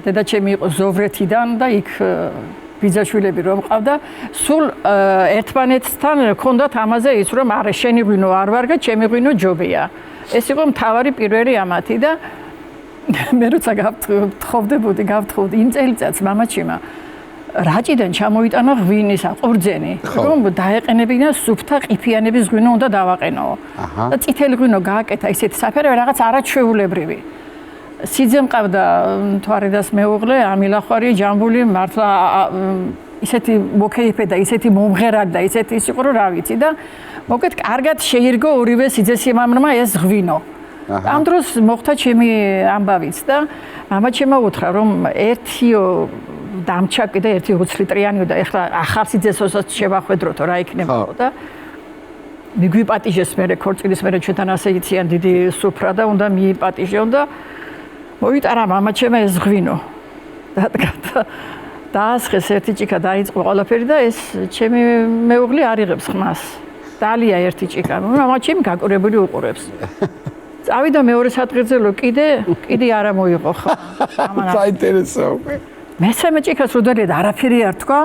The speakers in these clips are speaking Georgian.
დედაჩემი იყო ზოვრეთიდან და იქ ბიძაშვილები რომ ყავდა, სულ ერთმანეთთან ჰქონდათ ამაზე ის რომ არა შენი ღვინო არ ვარგა, ჩემი ღვინო ჯობია. ეს იყო მთავარი პირველი ამათი და მე როცა გავთხოვდებოდი იმ წელიწადს მამაჩიმა რაჭიდან ჩამოიტანა ღვინის აყურძენი, რომ დაეყენებინა სუფთა ყიფიანების ღვინო უნდა დავაყენო. და წითელი ღვინო გააკეთა ისეთი საფერავი რაღაც არაჩვეულებრივი. სიძე მყავდა თვარედას მეუღლე, ამილახვარი, ჯამბული, მართლა ისეთი მოკეიფე და ისეთი მომღერალი და ისეთი ის იყო რომ რა ვიცი და მოკეთ კარგად შეირგო ორივე სიძესიმამრმა ეს ღვინო. ამ დროს მოხდა ჩემი ამბავიც და მამაჩემმა უთხრა რომ ერთიო დამჩაკი და ერთი 20 ლიტრიანიო და ეხლა ახალ სიძესოსაც შევახვედროთო რა იქნებოდა და მიგვიპატიჟეს მე ქორწილის მერე ჩვენთან ასე იციან დიდი სუფრა და უნდა მიიპატიჟონ და მოიტარა მამაჩემმა ეს ღვინო. დაასხეს ერთი ჭიქა დაიწყო ყველაფერი და ეს ჩემი მეუღლე არ იღებს ხმას. დალია ერთი ჭიქა. მამაჩემი გაკურებული უყურებს. წავიდა მეორე სადღერძელო კიდე არა მოიღო ხა. საინტერესო. მესამე ჭიქას რო დალია არაფერი არ თქვა.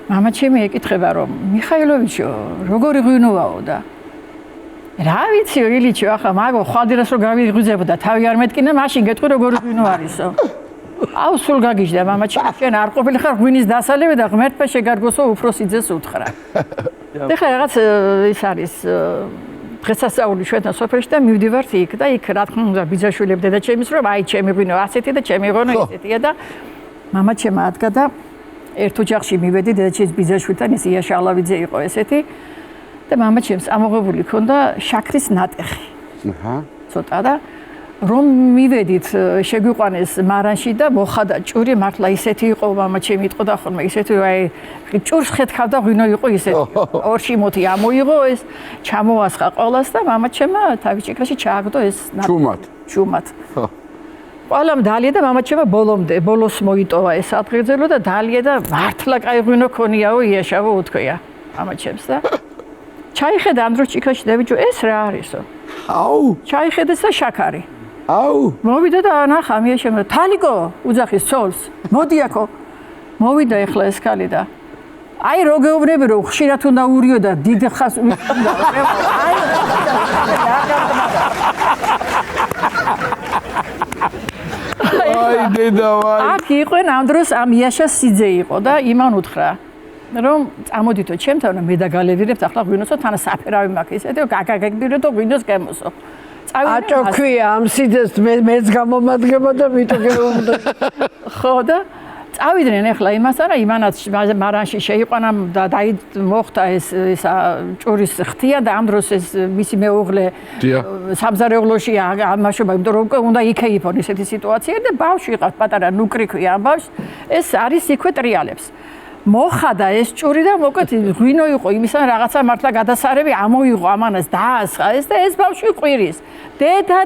მამაჩემი ეკითხება რომ მიხაილოვიჩო როგორი ღვინოაო და რა ვიცი ილიჩო ახლა მაგო ხვალდირას რო გავიღვიძებოდა თავი არ მეტკინა მაშინ გეტყვი როგორი ღვინო არისო. აუ სულ გაგიჟდა მამაჩემი შენ არ ყოფილი ხარ ღვინის დასალევი და ღმერთმა შეგარგოსო უფროსიძეს უთხრა. ეხლა რაღაც ის არის დღესასწაული ჩვენთან სოფელში და მივდივართ იქ და იქ რა თქმა უნდა ბიძაშვილები დედაჩემის რომ აი ჩემი ღვინო ასეთი და ჩემი ღვინო ისეთია და მამაჩემმა ადგა და ერთ ოჯახში მივედი დედაჩემის ბიძაშვილთან ის ია შალავიძე იყო ესეთი და მამაჩემს ამოღებული ქონდა შაქრის ნატეხი. ცოტა და რომ მივედით შეგვიყვანეს მარანში და მოხადა ჭური მართლა ისეთი იყო მამაჩემი იტყოდა ხოლმე ისეთი აი ჭურს ხეთქავდა ღვინო იყო ისეთი ორში მოთი ამოიღო ეს ჩამოასხა ყოველას და მამაჩემმა თავის ჭიქაში ჩააგდო ეს ჩუმად ყველამ დალია და მამაჩემმა ბოლოს მოიტოვა ეს სადღერძელო და დალია და მართლა კაი ღვინო ქონიაო იაშავო უთქვია მამაჩემს და ჩაიხედა ამ დროს ჭიქაში და ბიჭო ეს რა არისო აუ ჩაიხედეს და შაქარი აუ მოვიდა და ნახა მიაშემა თალიკო უძახის ცოლს მოდი აქო მოვიდა ეხლა ეს ქალი და აი რო გეუბნები რომ ხშირად უნდა ურიო და დიდ ხას უნდა აი აი დედა ვაი აქ იყვენ ამ დროს ამ იაშას სიძე იყო და იმან უთხრა რომ წამოდითო ჩემთან მე დაგალევირებთ ახლა ღვინოსო თან საფერავი მაქვს ისეთი გაგაგებირეთო ღვინოს გემოსო აწოქვია ამ სიძეს მეც გამომადგება და ვიტო გეუბნო ხო და წავიდნენ ახლა იმასთან რა იმანაც მარანში შეიყვანა და მოხდა ეს ჭურის ხთია და ამ დროს ეს მისი მეუღლე სამზარეულოში ამაშობა იმიტომ რომ უნდა იქეიფონ ესეთი სიტუაცია და ბავშვი იყავს პატარა ნუკრი ქვია ამ ბავშვს ეს არის იქვე ტრიალებს მოხადა ეს ჭური და მოკეთ ღვინო იყო იმისა რაღაცა მართლა გადასარევი ამოიღო ამანას დაასხა ეს და ეს ბავშვი ყვირის დედა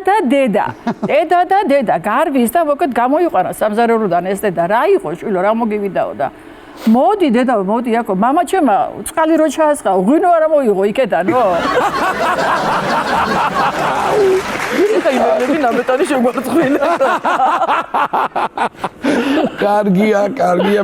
გარბის და მოკეთ გამოიყვანა სამზარეულოდან ეს დედა რა იყო შვილო რა მოგივიდაო და მოდი დედა მოდი აქო მამაჩემმა წყალი რო ჩაასხა ღვინო არ მოიღო იქედანო იმედები ნაბეტარი შეგვაწყვინა კარგია